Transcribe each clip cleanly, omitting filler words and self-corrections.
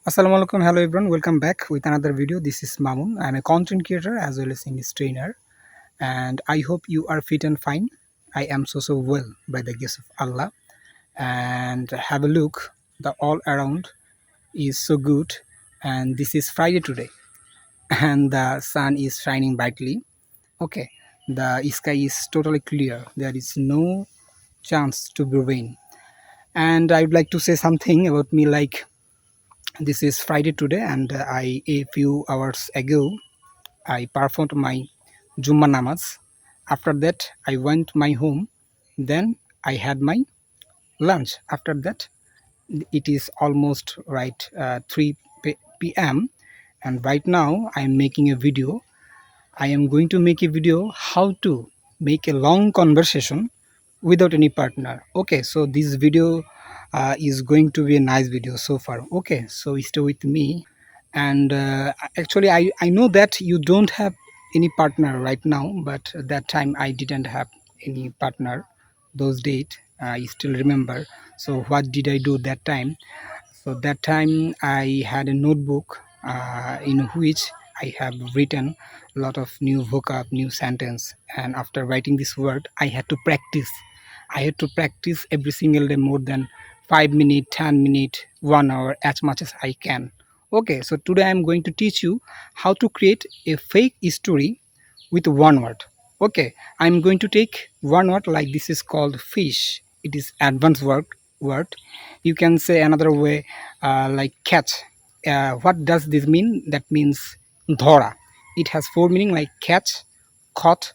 Assalamu Olaikum, hello everyone, welcome back with another video. This is Mamun. I'm a content creator as well as English trainer, and I hope you are fit and fine. I am so well by the grace of Allah, and have a look. The all around is so good, and this is Friday today, and the sun is shining brightly. Okay, the sky is totally clear. There is no chance to be rain, and I would like to say something about me like this is Friday today, and a few hours ago I performed my Jumma namaz. After that, I went my home. Then I had my lunch. After that, it is almost right 3 p.m. and right now I am making a video. I am going to make a video how to make a long conversation without any partner. Okay, so this video is going to be a nice video so far. Okay, so stay with me. And actually I know that you don't have any partner right now, but that time I didn't have any partner. Those dates I still remember. So what did I do that time? So that time I had a notebook in which I have written a lot of new vocab, new sentence, and after writing this word I had to practice. I had to practice every single day more than 5 minutes, 10 minutes, 1 hour, as much as I can. Okay, so today I'm going to teach you how to create a fake story with one word. Okay, I'm going to take one word like this is called fish. It is advanced word. You can say another way like catch. What does this mean? That means dhora. It has four meaning like catch, caught,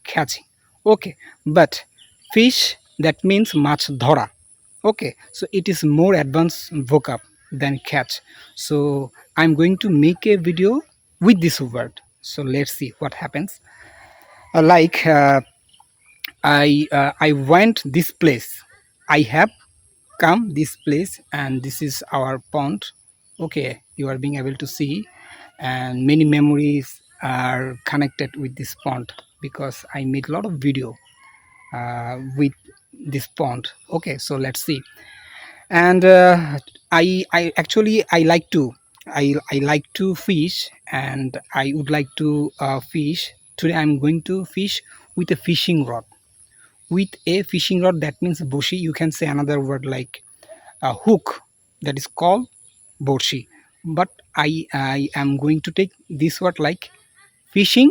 catching. Okay, but fish, that means much dhora. Okay, so it is more advanced vocab than catch. So I'm going to make a video with this word. So let's see what happens. Like I went this place. I have come this place, and this is our pond. Okay, you are being able to see, and many memories are connected with this pond because I made a lot of video with this pond. Okay, so let's see. And I actually I like to fish, and I would like to fish today. I'm going to fish with a fishing rod. With a fishing rod, that means boshi. You can say another word like a hook, that is called boshi. But I am going to take this word like fishing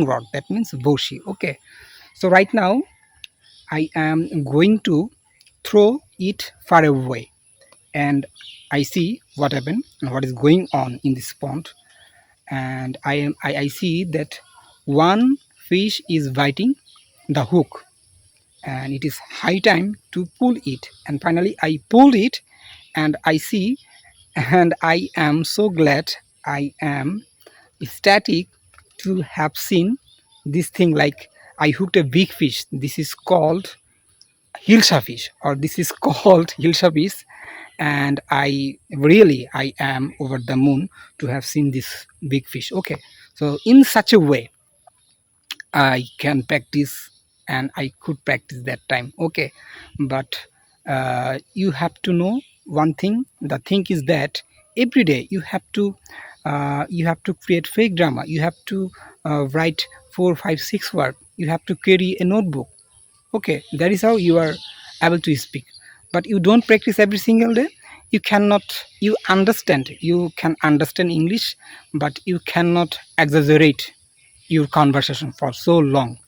rod, that means boshi. Okay, so right now I am going to throw it far away, and I see what happened and what is going on in this pond. And I see that one fish is biting the hook, and it is high time to pull it. And finally I pulled it, and I see, and I am so glad, I am ecstatic to have seen this thing. Like I hooked a big fish. This is called hilsa fish, or this is called hilsa fish. And I am over the moon to have seen this big fish. Okay, so in such a way I can practice, and I could practice that time. Okay, but you have to know one thing. The thing is that every day you have to create fake drama. You have to write 4, 5, 6 words. You have to carry a notebook. Okay, that is how you are able to speak. But you don't practice every single day. You cannot. You can understand English, but you cannot exaggerate your conversation for so long.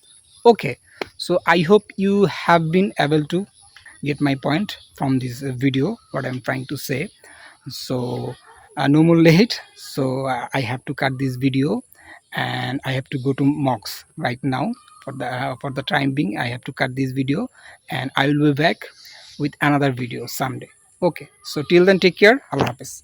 Okay, so I hope you have been able to get my point from this video, what I'm trying to say. So no more late. So I have to cut this video, and I have to go to mocks right now. For the time being, I have to cut this video, and I will be back with another video someday. Okay, so till then, take care. Allah Hafiz.